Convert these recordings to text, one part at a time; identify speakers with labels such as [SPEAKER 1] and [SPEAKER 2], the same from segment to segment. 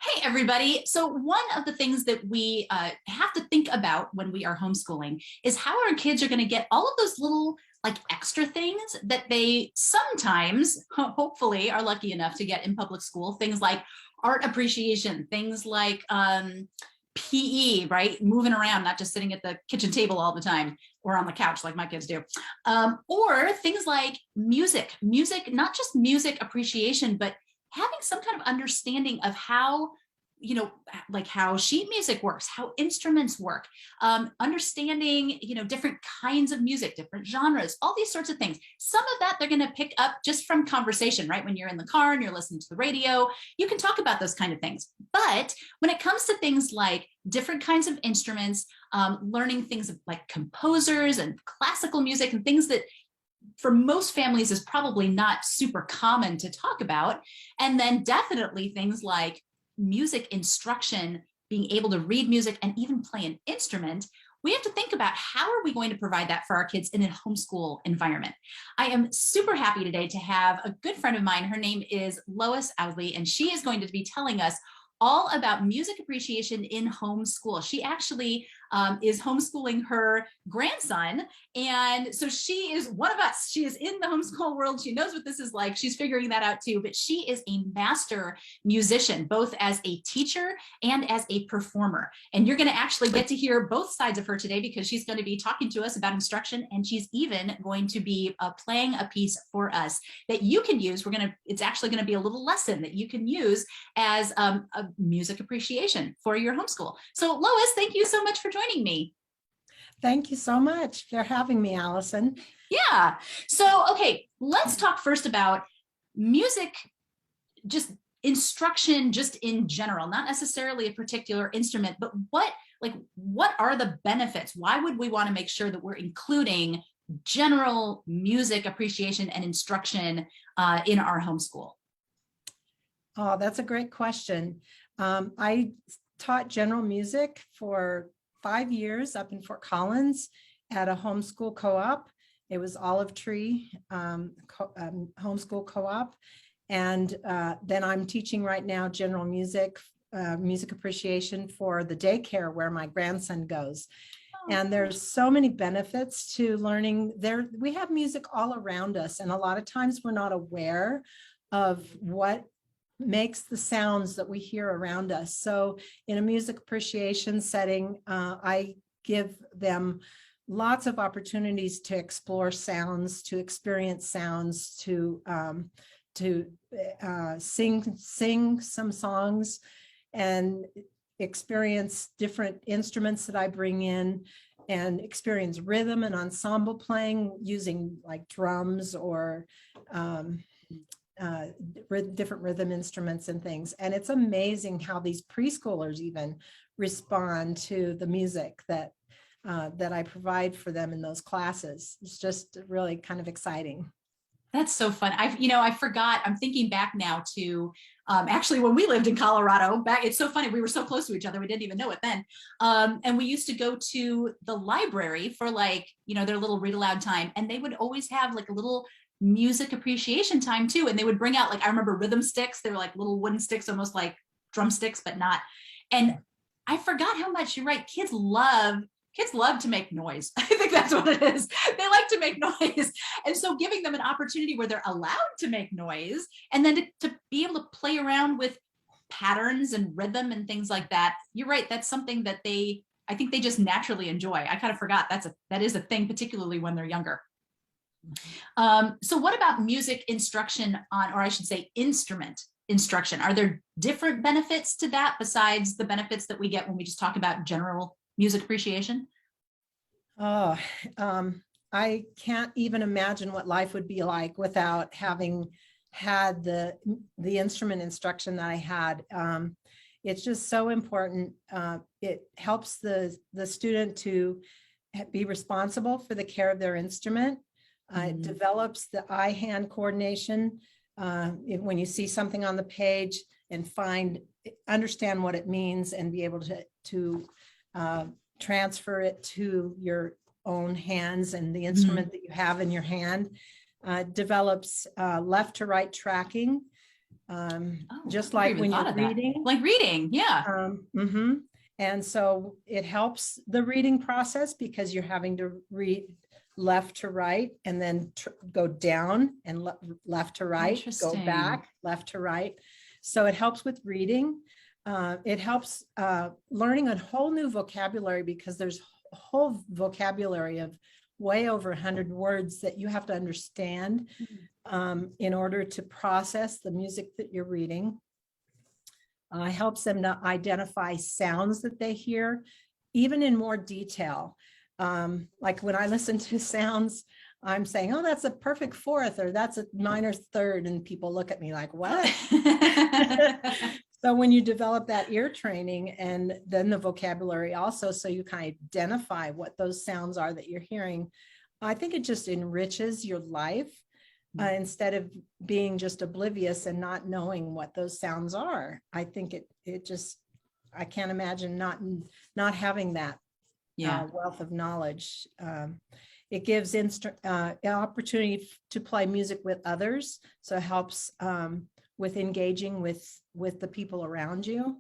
[SPEAKER 1] Hey, everybody. So one of the things that we have to think about when we are homeschooling is how our kids are going to get all of those little like extra things that they sometimes, hopefully, are lucky enough to get in public school. Things like art appreciation, things like PE, right? Moving around, not just sitting at the kitchen table all the time or on the couch like my kids do. Or things like music, not just music appreciation, but having some kind of understanding of how, like how sheet music works, how instruments work, understanding, different kinds of music, different genres, all these sorts of things. Some of that they're going to pick up just from conversation, right? When you're in the car and you're listening to the radio, you can talk about those kind of things. But when it comes to things like different kinds of instruments, learning things like composers and classical music and things that for most families is probably not super common to talk about. And then definitely things like music instruction, being able to read music and even play an instrument. We have to think about how are we going to provide that for our kids in a homeschool environment. I am super happy today to have a good friend of mine. Her name is Lois Owsley, and she is going to be telling us all about music appreciation in homeschool. She actually is homeschooling her grandson. And so she is one of us. She is in the homeschool world. She knows what this is like. She's figuring that out too, but she is a master musician, both as a teacher and as a performer. And you're gonna actually get to hear both sides of her today because she's gonna be talking to us about instruction, and she's even going to be playing a piece for us that you can use. It's actually gonna be a little lesson that you can use as a music appreciation for your homeschool. So Lois, thank you so much for joining me.
[SPEAKER 2] Thank you so much for having me, Allison.
[SPEAKER 1] Yeah. So, okay, let's talk first about music, just instruction, just in general, not necessarily a particular instrument, but what are the benefits? Why would we want to make sure that we're including general music appreciation and instruction in our homeschool?
[SPEAKER 2] Oh, that's a great question. I taught general music for 5 years up in Fort Collins at a homeschool co-op. It was Olive Tree homeschool co-op. And then I'm teaching right now general music, music appreciation for the daycare where my grandson goes. And there's so many benefits to learning there. We have music all around us. And a lot of times we're not aware of what makes the sounds that we hear around us. So in a music appreciation setting, I give them lots of opportunities to explore sounds, to experience sounds, to sing some songs and experience different instruments that I bring in, and experience rhythm and ensemble playing using like drums or different rhythm instruments and things. And it's amazing how these preschoolers even respond to the music that I provide for them in those classes. It's just really kind of exciting.
[SPEAKER 1] That's so fun. I forgot, I'm thinking back now to actually when we lived in Colorado it's so funny. We were so close to each other. We didn't even know it then. And we used to go to the library for their little read aloud time. And they would always have like a little music appreciation time too. And they would bring out I remember rhythm sticks. They were like little wooden sticks, almost like drumsticks, but not. And I forgot how much, you're right, kids love to make noise. I think that's what it is. They like to make noise. And so giving them an opportunity where they're allowed to make noise and then to be able to play around with patterns and rhythm and things like that. You're right. That's something that I think they just naturally enjoy. I kind of forgot that is a thing, particularly when they're younger. So what about music instruction or I should say instrument instruction? Are there different benefits to that besides the benefits that we get when we just talk about general music appreciation?
[SPEAKER 2] Oh, I can't even imagine what life would be like without having had the instrument instruction that I had. It's just so important. It helps the student to be responsible for the care of their instrument. It develops the eye-hand coordination. When you see something on the page and understand what it means and be able to transfer it to your own hands and the instrument that you have in your hand. Develops left to right tracking, just
[SPEAKER 1] I never
[SPEAKER 2] like
[SPEAKER 1] even
[SPEAKER 2] when
[SPEAKER 1] thought
[SPEAKER 2] you're
[SPEAKER 1] of that.
[SPEAKER 2] reading.
[SPEAKER 1] Like reading, yeah.
[SPEAKER 2] And so it helps the reading process because you're having to read left to right and then go down and left to right, go
[SPEAKER 1] Interesting.
[SPEAKER 2] back, left to right. So it helps with reading. It helps learning a whole new vocabulary because there's a whole vocabulary of way over 100 words that you have to understand in order to process the music that you're reading. Helps them to identify sounds that they hear, even in more detail. Like when I listen to sounds, I'm saying, oh, that's a perfect fourth, or that's a minor third. And people look at me like, what? So when you develop that ear training and then the vocabulary also, so you can identify what those sounds are that you're hearing, I think it just enriches your life. Instead of being just oblivious and not knowing what those sounds are. I think it just, I can't imagine not having that wealth of knowledge. It gives an opportunity to play music with others. So it helps with engaging with the people around you.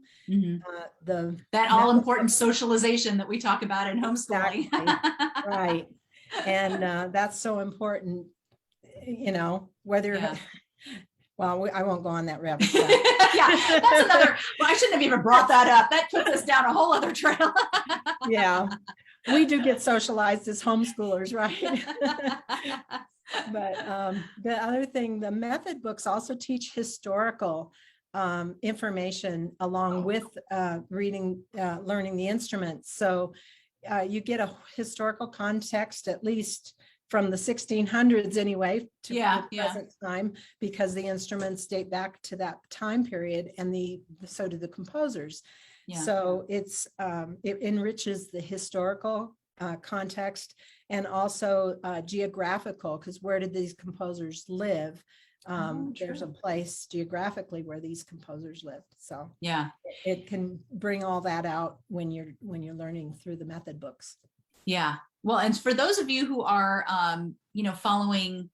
[SPEAKER 1] That all important socialization that we talk about in homeschooling.
[SPEAKER 2] Exactly. Right. And that's so important. Whether, well, I won't go on that rabbit trail.
[SPEAKER 1] Yeah, that's another, well, I shouldn't have even brought that up. That puts us down a whole other trail.
[SPEAKER 2] Yeah, we do get socialized as homeschoolers, right? But the other thing, the method books also teach historical information along with learning the instruments. So you get a historical context, at least from the 1600s anyway, to the present time, because the instruments date back to that time period, and so do the composers. So it enriches the historical context and also geographical, because where did these composers live? There's a place geographically where these composers live. So it can bring all that out when you're learning through the method books.
[SPEAKER 1] Yeah. Well, and for those of you who are, following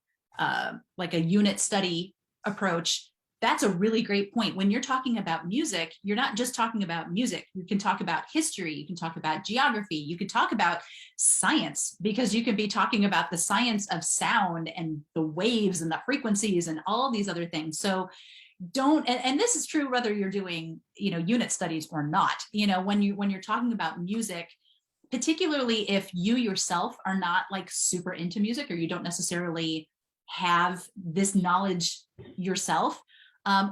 [SPEAKER 1] like a unit study approach, that's a really great point. When you're talking about music, you're not just talking about music. You can talk about history. You can talk about geography. You can talk about science, because you can be talking about the science of sound and the waves and the frequencies and all these other things. So and this is true whether you're doing, unit studies or not. When you're talking about music, particularly if you yourself are not like super into music, or you don't necessarily have this knowledge yourself,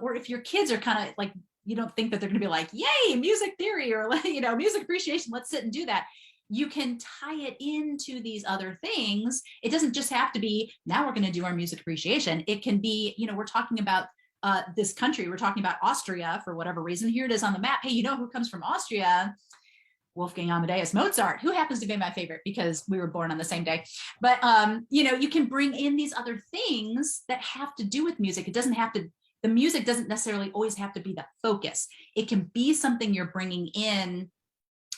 [SPEAKER 1] or if your kids are kind of like, you don't think that they're going to be like, yay, music theory, or music appreciation, let's sit and do that. You can tie it into these other things. It doesn't just have to be, now we're going to do our music appreciation. It can be, we're talking about this country, we're talking about Austria for whatever reason. Here it is on the map. Hey, you know who comes from Austria? Wolfgang Amadeus Mozart, who happens to be my favorite because we were born on the same day. But, you can bring in these other things that have to do with music. It doesn't have to, the music doesn't necessarily always have to be the focus. It can be something you're bringing in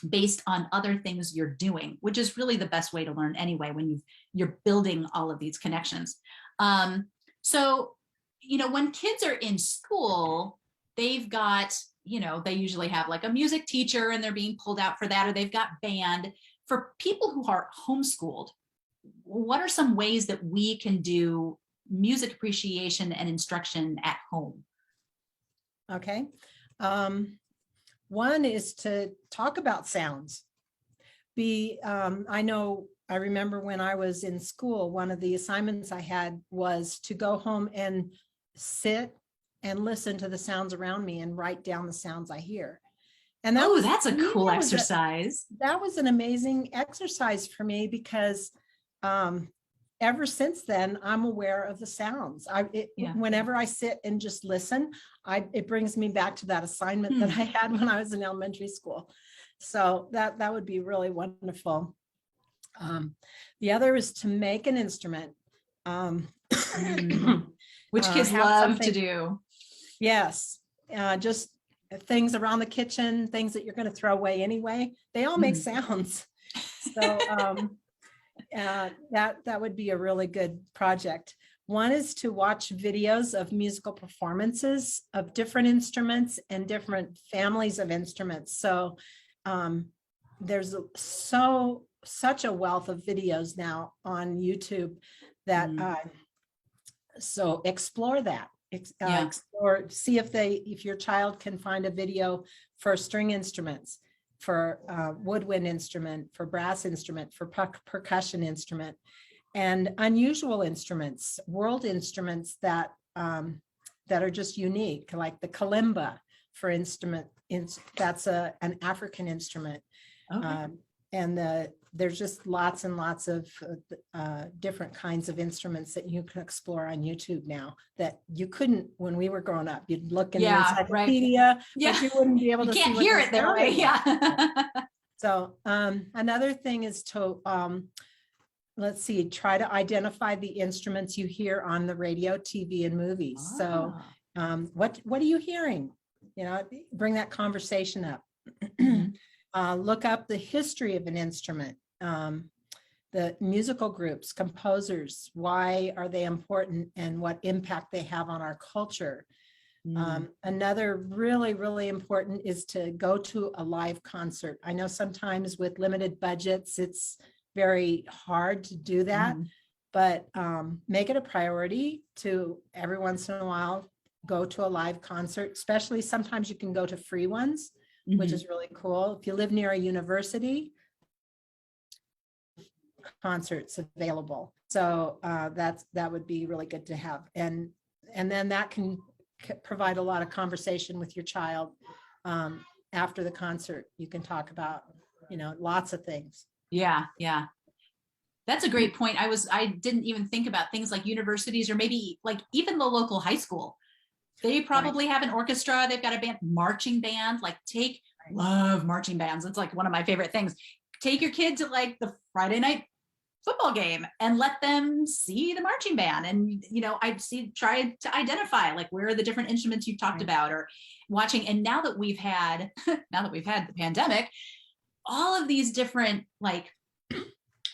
[SPEAKER 1] based on other things you're doing, which is really the best way to learn anyway, when you're building all of these connections. So, when kids are in school, they've got, they usually have like a music teacher and they're being pulled out for that, or they've got band. For people who are homeschooled, what are some ways that we can do music appreciation and instruction at home?
[SPEAKER 2] Okay. One is to talk about sounds. I remember when I was in school, one of the assignments I had was to go home and sit and listen to the sounds around me and write down the sounds I hear. And
[SPEAKER 1] that's a cool exercise.
[SPEAKER 2] That was an amazing exercise for me, because ever since then, I'm aware of the sounds. Whenever I sit and just listen, it brings me back to that assignment that I had when I was in elementary school. So that would be really wonderful. The other is to make an instrument.
[SPEAKER 1] Which kids love to do.
[SPEAKER 2] Yes, just things around the kitchen, things that you're going to throw away anyway. They all make sounds. So that would be a really good project. One is to watch videos of musical performances of different instruments and different families of instruments. So there's such a wealth of videos now on YouTube that so explore that. Explore, see if your child can find a video for string instruments, for woodwind instrument, for brass instrument, for percussion instrument, and unusual instruments, world instruments that that are just unique, like the kalimba, for instrument. That's an African instrument. Okay. And there's just lots and lots of different kinds of instruments that you can explore on YouTube now that you couldn't when we were growing up. You'd look in the encyclopedia, but you wouldn't be able to
[SPEAKER 1] can't hear it their way. Yeah.
[SPEAKER 2] So another thing is to let's see, try to identify the instruments you hear on the radio, TV, and movies. So what are you hearing? You know, bring that conversation up. Look up the history of an instrument, the musical groups, composers, why are they important and what impact they have on our culture. Another really, really important is to go to a live concert. I know sometimes with limited budgets, it's very hard to do that, but make it a priority to every once in a while go to a live concert, especially sometimes you can go to free ones, which is really cool. If you live near a university, concerts available. So that would be really good to have. And then that can provide a lot of conversation with your child after the concert. You can talk about, lots of things.
[SPEAKER 1] Yeah. Yeah. That's a great point. I didn't even think about things like universities or maybe like even the local high school. They probably have an orchestra. They've got a band, marching band, love marching bands. It's like one of my favorite things. Take your kid to like the Friday night football game and let them see the marching band. And, try to identify like where are the different instruments you've talked about or watching. And now that we've had the pandemic, all of these different like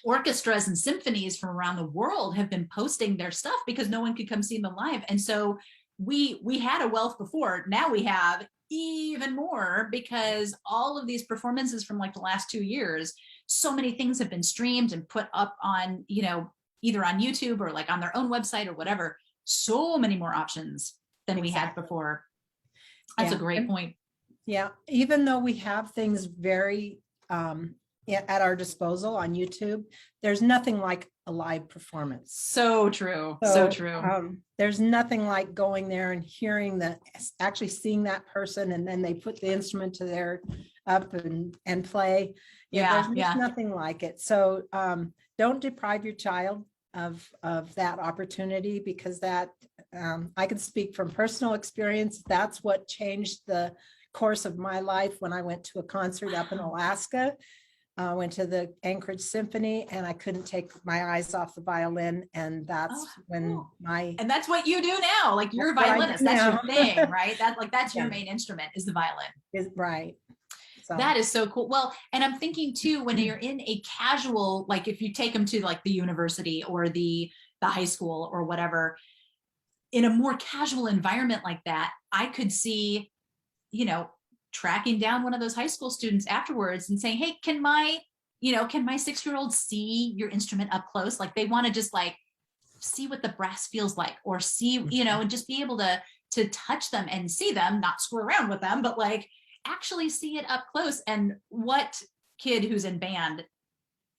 [SPEAKER 1] orchestras and symphonies from around the world have been posting their stuff because no one could come see them live. And so we had a wealth before. Now we have even more because all of these performances from like the last 2 years, so many things have been streamed and put up on, either on YouTube or like on their own website or whatever. So many more options than we had before. That's a great point.
[SPEAKER 2] Yeah. Even though we have things very at our disposal on YouTube, there's nothing like a live performance.
[SPEAKER 1] So true. So true.
[SPEAKER 2] There's nothing like going there and hearing actually seeing that person, and then they put the instrument to their up and play. There's just nothing like it. So don't deprive your child of that opportunity, because that I can speak from personal experience. That's what changed the course of my life when I went to a concert up in Alaska. Went to the Anchorage Symphony, and I couldn't take my eyes off the violin. And that's and
[SPEAKER 1] that's what you do now. Like you're a violinist. That's your thing, right? That's your main instrument is the violin.
[SPEAKER 2] Right. So.
[SPEAKER 1] That is so cool. Well, and I'm thinking too, when you're in a casual, like if you take them to like the university or the high school or whatever, in a more casual environment like that, I could see, tracking down one of those high school students afterwards and saying, hey, can my 6-year-old see your instrument up close? Like they want to just like see what the brass feels like, or see, and just be able to touch them and see them, not screw around with them, but like actually see it up close. And what kid who's in band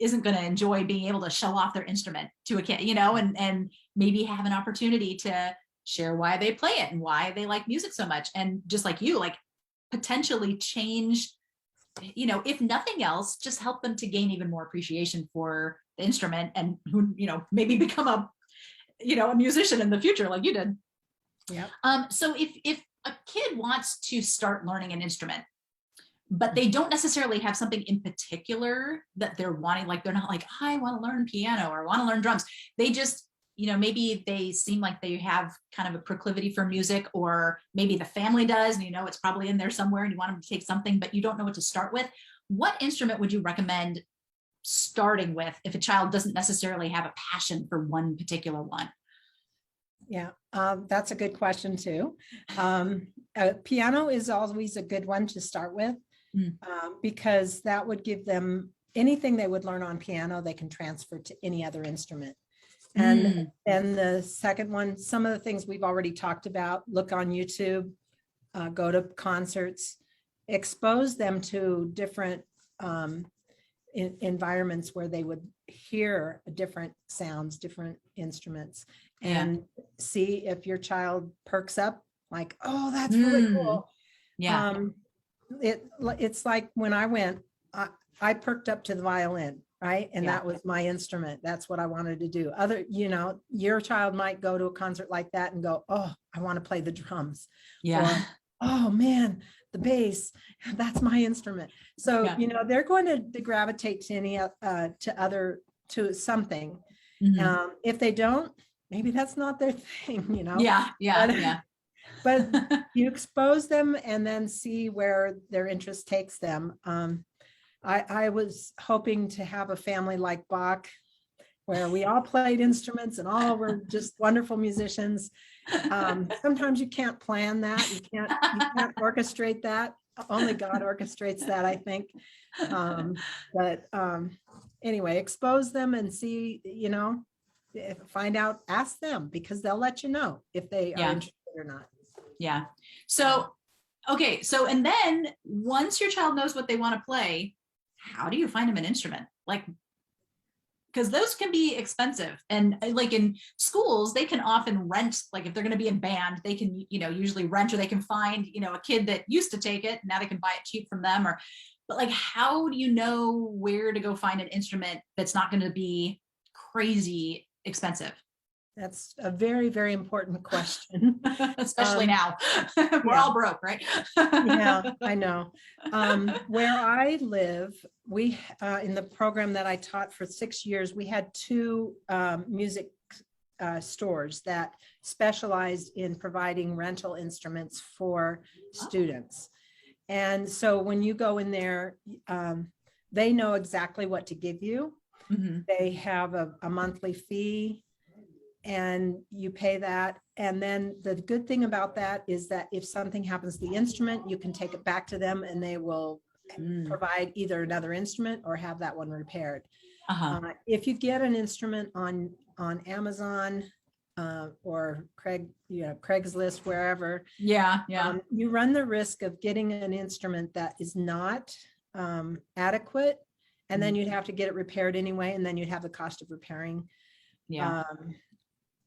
[SPEAKER 1] isn't going to enjoy being able to show off their instrument to a kid, and maybe have an opportunity to share why they play it and why they like music so much. And just like you, like potentially change, if nothing else, just help them to gain even more appreciation for the instrument and who, maybe become a musician in the future like you did.
[SPEAKER 2] Yeah.
[SPEAKER 1] So if a kid wants to start learning an instrument, but they don't necessarily have something in particular that they're wanting, like they're not like, I want to learn piano or want to learn drums. They just, maybe they seem like they have kind of a proclivity for music, or maybe the family does, and it's probably in there somewhere and you want them to take something, but you don't know what to start with. What instrument would you recommend starting with if a child doesn't necessarily have a passion for one particular one?
[SPEAKER 2] Yeah, that's a good question too. Piano is always a good one to start with,
[SPEAKER 1] Mm.
[SPEAKER 2] because that would give them anything they would learn on piano, they can transfer to any other instrument. And
[SPEAKER 1] Mm.
[SPEAKER 2] then the second one, some of the things we've already talked about, look on YouTube, go to concerts, expose them to different environments where they would hear different sounds, different instruments,
[SPEAKER 1] Yeah.
[SPEAKER 2] and see if your child perks up, like, oh, that's really
[SPEAKER 1] Mm.
[SPEAKER 2] cool.
[SPEAKER 1] Yeah.
[SPEAKER 2] Um, it's like when I went, I perked up to the violin, right? And
[SPEAKER 1] Yeah.
[SPEAKER 2] that was my instrument. That's what I wanted to do. Your child might go to a concert like that and go, oh, I want to play the drums.
[SPEAKER 1] Yeah.
[SPEAKER 2] Or, oh man, the bass, that's my instrument. So,
[SPEAKER 1] Yeah.
[SPEAKER 2] they're going to gravitate to to something.
[SPEAKER 1] Mhm.
[SPEAKER 2] If they don't, maybe that's not their thing.
[SPEAKER 1] Yeah. Yeah.
[SPEAKER 2] But
[SPEAKER 1] Yeah.
[SPEAKER 2] but you expose them and then see where their interest takes them. I was hoping to have a family like Bach, where we all played instruments and all were just wonderful musicians. Sometimes you can't plan that. You can't orchestrate that. Only God orchestrates that, I think. But anyway, expose them and see, find out, ask them, because they'll let you know if they are
[SPEAKER 1] Yeah.
[SPEAKER 2] interested or not.
[SPEAKER 1] Yeah. So, okay. So, and then once your child knows what they want to play, how do you find them an instrument? Like, because those can be expensive. And like in schools, they can often rent, like if they're going to be in band, they can, usually rent, or they can find, a kid that used to take it. Now they can buy it cheap from them. But like, how do you know where to go find an instrument that's not going to be crazy expensive?
[SPEAKER 2] That's a very, very important question.
[SPEAKER 1] Especially now. We're
[SPEAKER 2] yeah.
[SPEAKER 1] all broke, right?
[SPEAKER 2] Yeah, I know. Where I live, we in the program that I taught for 6 years, we had two music stores that specialized in providing rental instruments for students. And so when you go in there, they know exactly what to give you.
[SPEAKER 1] Mm-hmm.
[SPEAKER 2] They have a monthly fee, and you pay that. And then the good thing about that is that if something happens to the instrument, you can take it back to them and they will provide either another instrument or have that one repaired.
[SPEAKER 1] Uh-huh.
[SPEAKER 2] If you get an instrument on Amazon or Craigslist, wherever,
[SPEAKER 1] Yeah.
[SPEAKER 2] you run the risk of getting an instrument that is not adequate, and then you'd have to get it repaired anyway, and then you'd have the cost of repairing.
[SPEAKER 1] Yeah.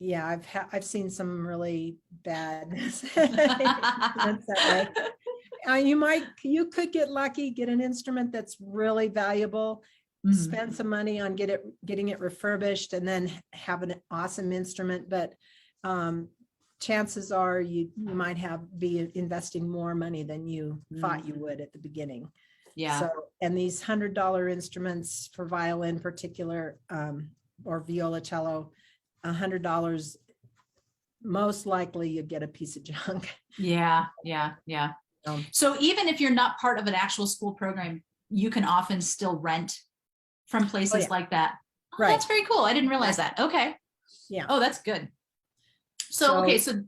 [SPEAKER 2] Yeah, I've seen some really bad. You could get lucky, get an instrument that's really valuable, spend some money on getting it refurbished, and then have an awesome instrument. But chances are you might be investing more money than you thought you would at the beginning.
[SPEAKER 1] Yeah.
[SPEAKER 2] So, and these $100 instruments for violin in particular, or violoncello, $100, most likely you get a piece of junk.
[SPEAKER 1] Yeah. So even if you're not part of an actual school program, you can often still rent from places like that. Oh,
[SPEAKER 2] right.
[SPEAKER 1] That's very cool. I didn't realize that. Okay.
[SPEAKER 2] Yeah.
[SPEAKER 1] Oh, that's good. So okay. So,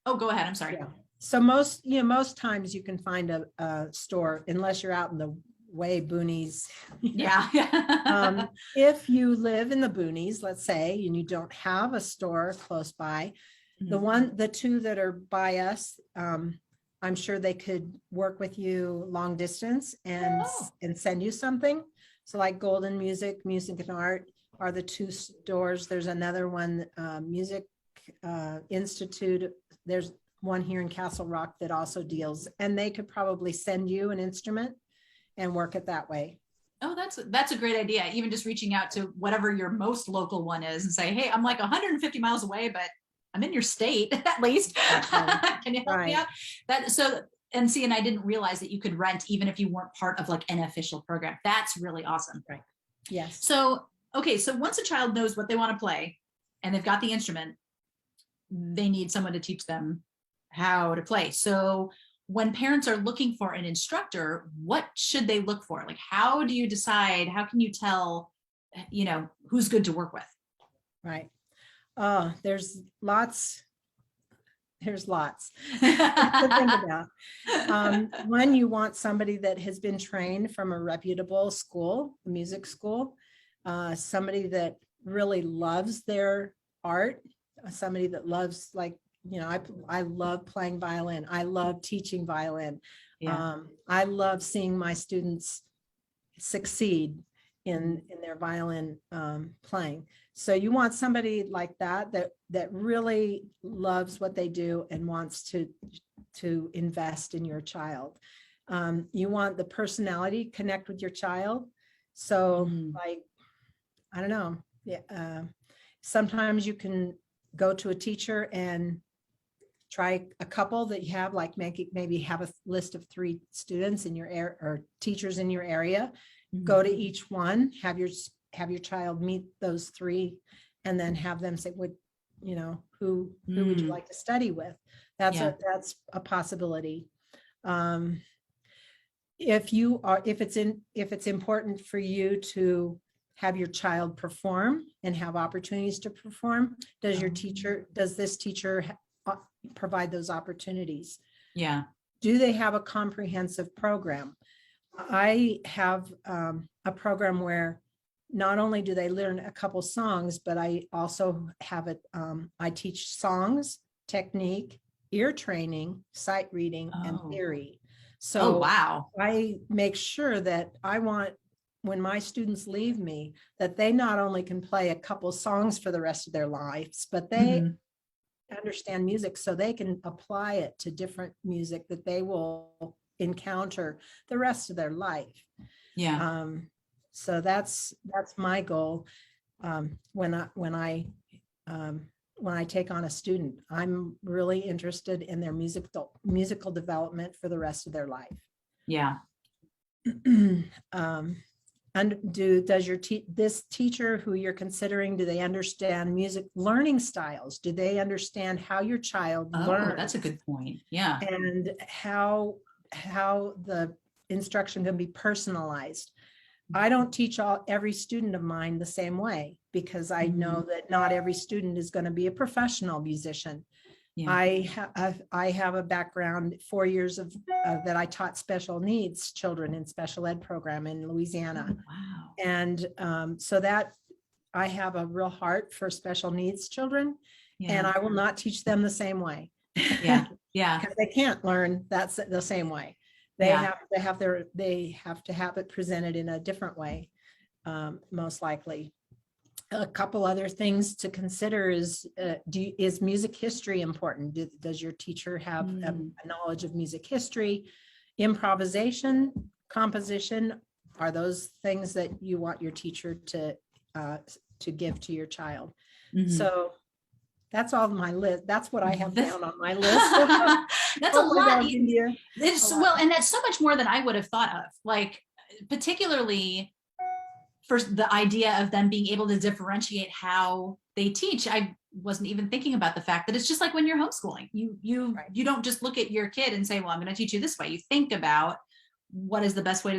[SPEAKER 1] go ahead. I'm sorry.
[SPEAKER 2] Yeah. So most times you can find a store, unless you're out in the way boonies.
[SPEAKER 1] Yeah.
[SPEAKER 2] If you live in the boonies, let's say, and you don't have a store close by, the two that are by us, I'm sure they could work with you long distance and send you something. So like Golden Music and Art are the two stores. There's another one, Music Institute. There's one here in Castle Rock that also deals, and they could probably send you an instrument and work it that way.
[SPEAKER 1] Oh, that's a great idea. Even just reaching out to whatever your most local one is and say, hey, I'm like 150 miles away, but I'm in your state at least. Can you help me out? And I didn't realize that you could rent even if you weren't part of like an official program. That's really awesome.
[SPEAKER 2] Right. Yes.
[SPEAKER 1] So, okay. So once a child knows what they want to play and they've got the instrument, they need someone to teach them how to play. So when parents are looking for an instructor, what should they look for? Like, how do you decide? How can you tell, who's good to work with?
[SPEAKER 2] Right. There's lots there's lots to think about. One, you want somebody that has been trained from a reputable school, music school, somebody that really loves their art, somebody that loves, like, I love playing violin. I love teaching violin.
[SPEAKER 1] Yeah.
[SPEAKER 2] I love seeing my students succeed in their violin playing. So you want somebody like that really loves what they do and wants to invest in your child. You want the personality connect with your child. So like, I don't know. Yeah. Sometimes you can go to a teacher and try a couple that you have, like maybe have a list of 3 students in your area or teachers in your area. Go to each one, have your child meet those 3, and then have them say, who would you like to study with? That's a possibility. If it's important for you to have your child perform and have opportunities to perform, does this teacher provide those opportunities?
[SPEAKER 1] Yeah.
[SPEAKER 2] Do they have a comprehensive program? I have a program where not only do they learn a couple songs, but I also have I teach songs, technique, ear training, sight reading, and theory. So
[SPEAKER 1] wow.
[SPEAKER 2] I make sure that when my students leave me, that they not only can play a couple songs for the rest of their lives, but they understand music so they can apply it to different music that they will encounter the rest of their life.
[SPEAKER 1] Yeah.
[SPEAKER 2] So that's my goal. When I take on a student, I'm really interested in their musical development for the rest of their life.
[SPEAKER 1] Yeah.
[SPEAKER 2] And does this teacher who you're considering, do they understand music learning styles? Do they understand how your child learns?
[SPEAKER 1] That's a good point. Yeah.
[SPEAKER 2] And how the instruction can be personalized. I don't teach every student of mine the same way, because I know that not every student is going to be a professional musician. Yeah. I have a background, 4 years of that I taught special needs children in special ed program in Louisiana.
[SPEAKER 1] Oh, wow.
[SPEAKER 2] And so that I have a real heart for special needs children, and I will not teach them the same way.
[SPEAKER 1] Yeah. Yeah.
[SPEAKER 2] Because they can't learn that's the same way. They have to have it presented in a different way, most likely. A couple other things to consider is music history important? Does your teacher have a knowledge of music history? Improvisation, composition, are those things that you want your teacher to give to your child? So that's all my list. That's what I have down on my list.
[SPEAKER 1] That's a lot. Well, and that's so much more than I would have thought of. Like, particularly for the idea of them being able to differentiate how they teach. I wasn't even thinking about the fact that it's just like when you're homeschooling. You don't just look at your kid and say, well, I'm going to teach you this way. You think about what is the best way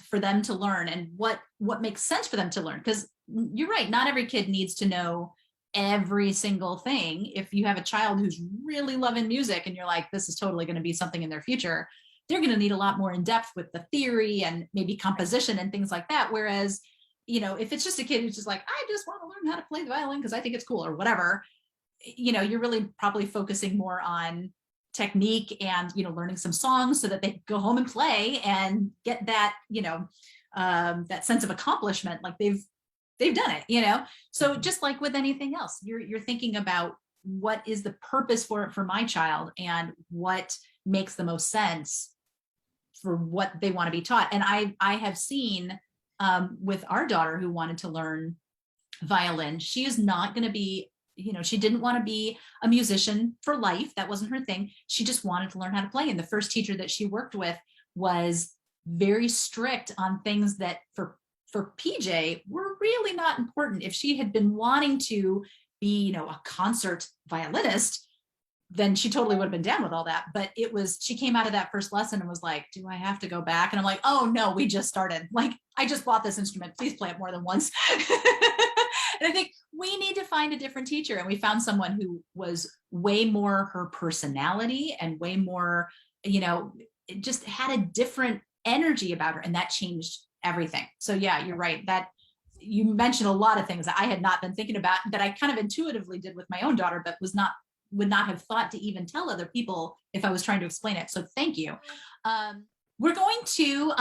[SPEAKER 1] for them to learn, and what makes sense for them to learn. Because you're right, not every kid needs to know every single thing. If you have a child who's really loving music and you're like, this is totally going to be something in their future, they're going to need a lot more in depth with the theory and maybe composition and things like that. Whereas, if it's just a kid who's just like, I just want to learn how to play the violin because I think it's cool or whatever, you're really probably focusing more on technique and, learning some songs so that they go home and play and get that, that sense of accomplishment, like they've done it, So just like with anything else, you're thinking about what is the purpose for my child and what makes the most sense for what they want to be taught. And I have seen with our daughter who wanted to learn violin, she is not going to be, she didn't want to be a musician for life. That wasn't her thing. She just wanted to learn how to play. And the first teacher that she worked with was very strict on things that for PJ were really not important. If she had been wanting to be, a concert violinist, then she totally would have been down with all that. But she came out of that first lesson and was like, do I have to go back? And I'm like, oh no, we just started. Like, I just bought this instrument. Please play it more than once. And I think we need to find a different teacher. And we found someone who was way more her personality and way more, it just had a different energy about her. And that changed everything. So yeah, you're right. That you mentioned a lot of things that I had not been thinking about, that I kind of intuitively did with my own daughter, but would not have thought to even tell other people if I was trying to explain it. So thank you. We're going to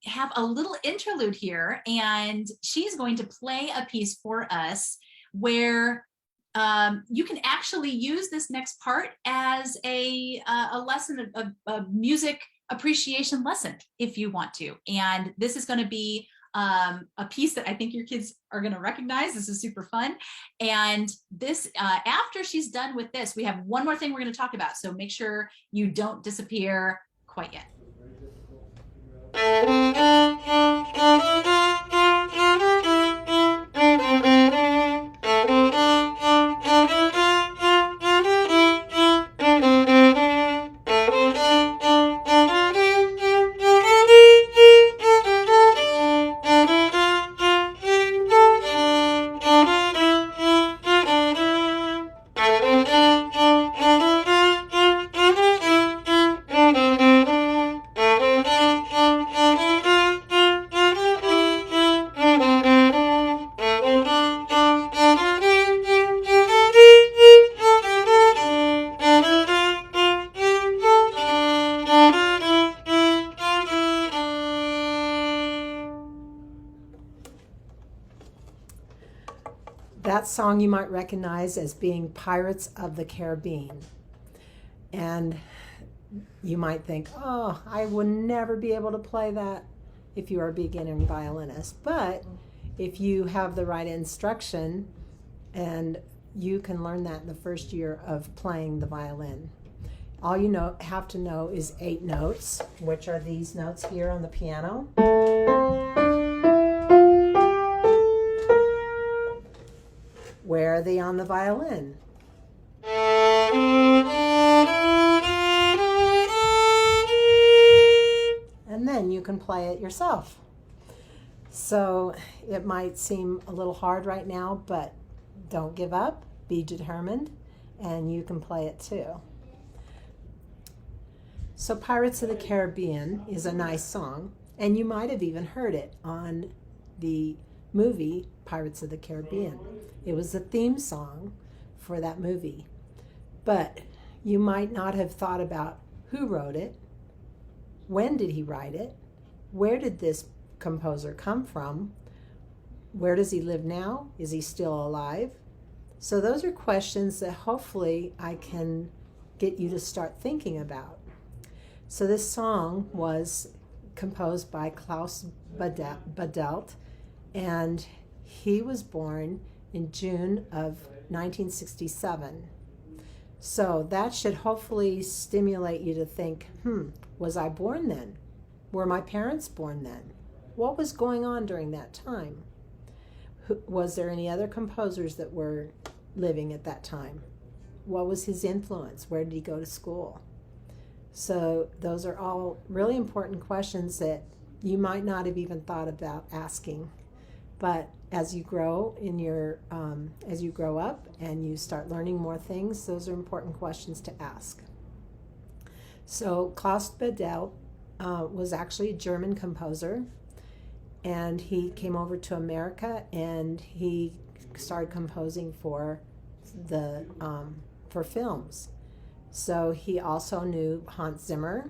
[SPEAKER 1] have a little interlude here, and she's going to play a piece for us where you can actually use this next part as a lesson of a music appreciation lesson if you want to. And this is going to be a piece that I think your kids are going to recognize. This is super fun. And this, after she's done with this, we have one more thing we're going to talk about. So make sure you don't disappear quite yet.
[SPEAKER 2] That song you might recognize as being Pirates of the Caribbean. And you might think, oh, I would never be able to play that if you are a beginning violinist. But if you have the right instruction, and you can learn that in the first year of playing the violin. All you have to know is 8 notes, which are these notes here on the piano. Where are they on the violin? And then you can play it yourself. So it might seem a little hard right now, but don't give up, be determined, and you can play it too. So Pirates of the Caribbean is a nice song, and you might have even heard it on the movie Pirates of the Caribbean. It was the theme song for that movie. But you might not have thought about who wrote it, when did he write it, where did this composer come from, where does he live now, is he still alive? So those are questions that hopefully I can get you to start thinking about. So this song was composed by Klaus Badelt, and he was born in June of 1967. So that should hopefully stimulate you to think, was I born then? Were my parents born then? What was going on during that time? Was there any other composers that were living at that time? What was his influence? Where did he go to school? So those are all really important questions that you might not have even thought about asking. But as you grow as you grow up and you start learning more things, those are important questions to ask. So Klaus Badelt was actually a German composer, and he came over to America and he started composing for films. So he also knew Hans Zimmer.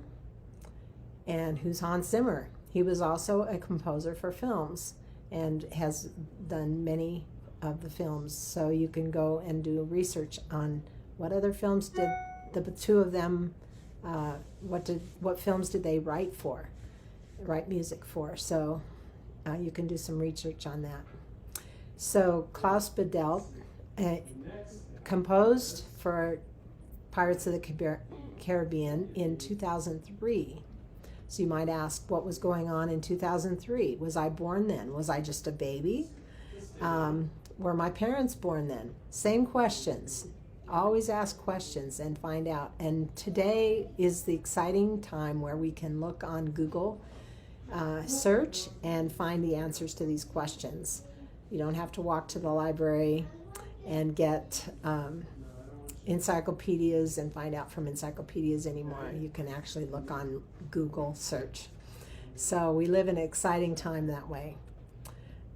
[SPEAKER 2] And who's Hans Zimmer? He was also a composer for films and has done many of the films. So you can go and do research on what other films did the two of them, what films did they write music for. So you can do some research on that. So Klaus Badelt composed for Pirates of the Caribbean in 2003. So you might ask, what was going on in 2003? Was I born then? Was I just a baby? Were my parents born then? Same questions. Always ask questions and find out. And today is the exciting time where we can look on Google search and find the answers to these questions. You don't have to walk to the library and get encyclopedias and find out from encyclopedias anymore. You can actually look on Google search. So we live in an exciting time that way.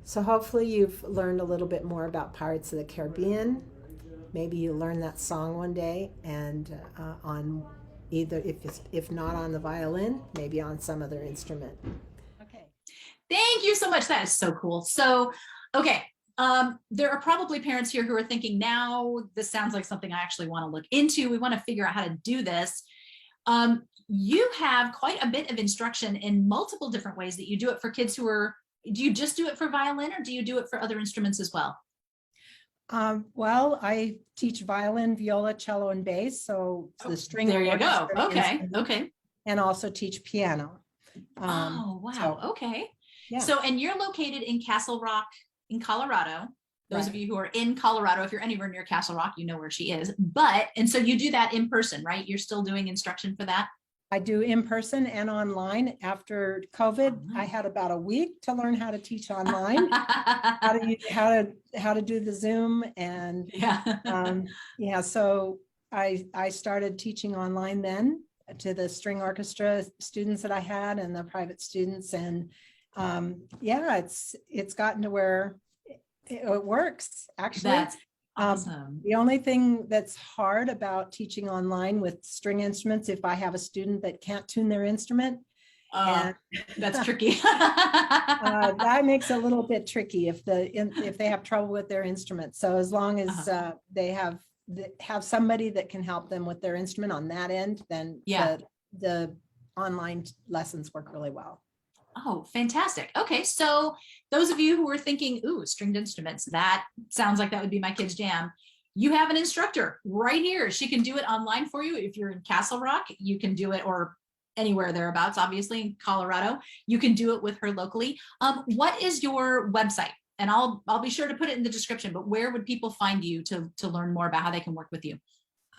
[SPEAKER 2] So hopefully you've learned a little bit more about Pirates of the Caribbean. Maybe you learn that song one day, and on either, if not on the violin, maybe on some other instrument.
[SPEAKER 1] Okay. Thank you so much. That is so cool. So, okay. There are probably parents here who are thinking, now this sounds like something I actually want to look into. We want to figure out how to do this. You have quite a bit of instruction in multiple different ways that you do it for kids who are, do you just do it for violin, or do you do it for other instruments as well?
[SPEAKER 2] Well, I teach violin, viola, cello, and bass. So the string.
[SPEAKER 1] There you go. Okay. Okay.
[SPEAKER 2] And also teach piano.
[SPEAKER 1] Oh, wow.
[SPEAKER 2] So,
[SPEAKER 1] okay.
[SPEAKER 2] yeah.
[SPEAKER 1] So, and you're located in Castle Rock in Colorado. Those
[SPEAKER 2] Right.
[SPEAKER 1] of you who are in Colorado, if you're anywhere near Castle Rock, you know where she is. And so you do that in person, right? You're still doing instruction for that?
[SPEAKER 2] I do in person and online. After COVID,
[SPEAKER 1] Oh,
[SPEAKER 2] I
[SPEAKER 1] nice.
[SPEAKER 2] had about a week to learn how to teach online, how to do the Zoom, and
[SPEAKER 1] Yeah.
[SPEAKER 2] yeah. So I started teaching online then to the string orchestra students that I had and the private students, and yeah, it's gotten to where it works actually.
[SPEAKER 1] That's awesome.
[SPEAKER 2] The only thing that's hard about teaching online with string instruments, if I have a student that can't tune their instrument, and
[SPEAKER 1] That's tricky.
[SPEAKER 2] that makes it a little bit tricky if they have trouble with their instrument. So as long as they have somebody that can help them with their instrument on that end, then
[SPEAKER 1] Yeah.
[SPEAKER 2] the online lessons work really well.
[SPEAKER 1] Oh, fantastic. Okay, so those of you who are thinking, ooh, stringed instruments, that sounds like that would be my kid's jam. You have an instructor right here. She can do it online for you. If you're in Castle Rock, you can do it, or anywhere thereabouts, obviously in Colorado, you can do it with her locally. What is your website? And I'll be sure to put it in the description, but where would people find you to learn more about how they can work with you?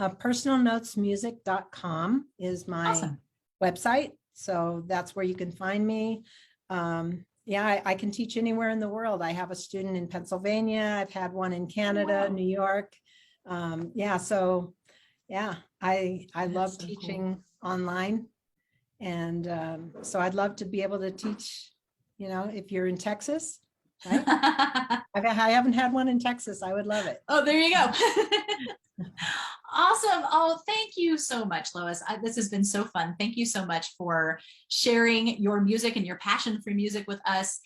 [SPEAKER 2] Personalnotesmusic.com is my website. So that's where you can find me. Yeah, I can teach anywhere in the world. I have a student in Pennsylvania. I've had one in Canada, New York. Yeah, so yeah, I love teaching online. And so I'd love to be able to teach, if you're in Texas, right? I haven't had one in Texas. I would love it.
[SPEAKER 1] Oh, there you go. Awesome. Oh, thank you so much, Lois. This has been so fun. Thank you so much for sharing your music and your passion for music with us.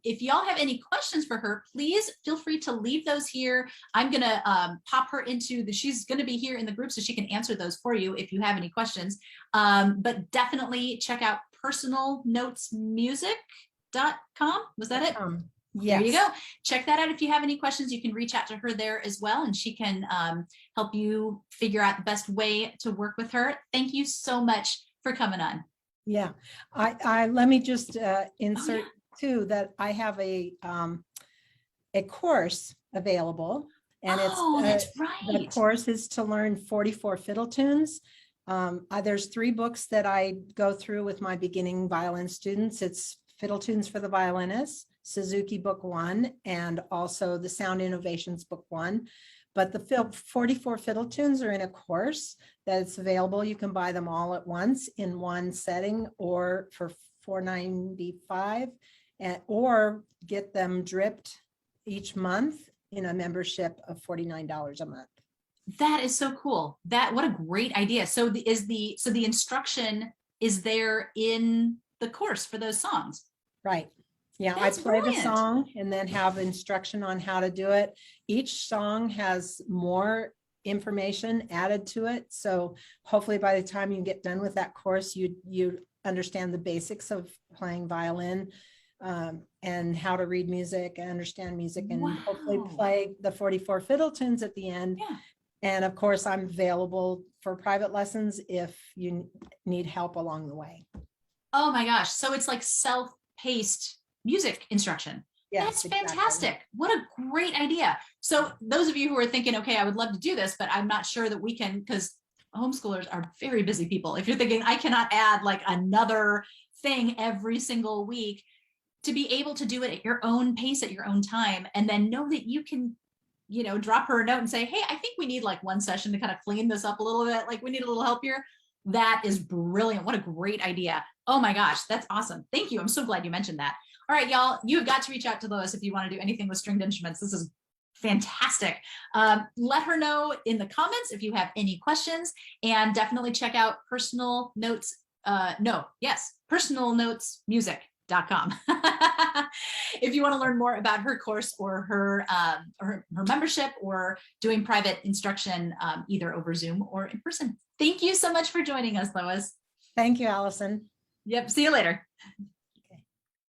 [SPEAKER 1] If y'all have any questions for her, please feel free to leave those here. I'm going to pop her into she's going to be here in the group so she can answer those for you if you have any questions. But definitely check out personalnotesmusic.com. Was that it? Yes. There you go. Check that out. If you have any questions, you can reach out to her there as well, and she can help you figure out the best way to work with her. Thank you so much for coming on.
[SPEAKER 2] Yeah, I let me just insert too that I have a course available, and
[SPEAKER 1] that's right.
[SPEAKER 2] The course is to learn 44 fiddle tunes. There's 3 books that I go through with my beginning violin students. It's Fiddle Tunes for the Violinist, Suzuki Book 1, and also the Sound Innovations Book 1. But the 44 fiddle tunes are in a course that's available. You can buy them all at once in one setting, or for $4.95, or get them dripped each month in a membership of $49 a month.
[SPEAKER 1] That is so cool. What a great idea. So the instruction is there in the course for those songs.
[SPEAKER 2] Right. Yeah,
[SPEAKER 1] That's
[SPEAKER 2] I play
[SPEAKER 1] brilliant.
[SPEAKER 2] the song and then have instruction on how to do it. Each song has more information added to it. So hopefully by the time you get done with that course, you understand the basics of playing violin, and how to read music and understand music, and hopefully play the 44 fiddle tunes at the end.
[SPEAKER 1] Yeah.
[SPEAKER 2] And of course, I'm available for private lessons if you need help along the way.
[SPEAKER 1] Oh my gosh. So it's like self-paced music instruction.
[SPEAKER 2] Yes,
[SPEAKER 1] That's
[SPEAKER 2] exactly.
[SPEAKER 1] fantastic. What a great idea. So those of you who are thinking, okay, I would love to do this, but I'm not sure that we can, because homeschoolers are very busy people. If you're thinking, I cannot add like another thing every single week, to be able to do it at your own pace, at your own time, and then know that you can, you know, drop her a note and say, hey, I think we need like one session to kind of clean this up a little bit. Like we need a little help here. That is brilliant. What a great idea. Oh my gosh, that's awesome. Thank you. I'm so glad you mentioned that. All right, y'all, you have got to reach out to Lois if you want to do anything with stringed instruments. This is fantastic. Let her know in the comments if you have any questions, and definitely check out personal notes. personalnotesmusic.com. If you want to learn more about her course or her membership or doing private instruction, either over Zoom or in person. Thank you so much for joining us, Lois.
[SPEAKER 2] Thank you, Allison.
[SPEAKER 1] Yep. See you later.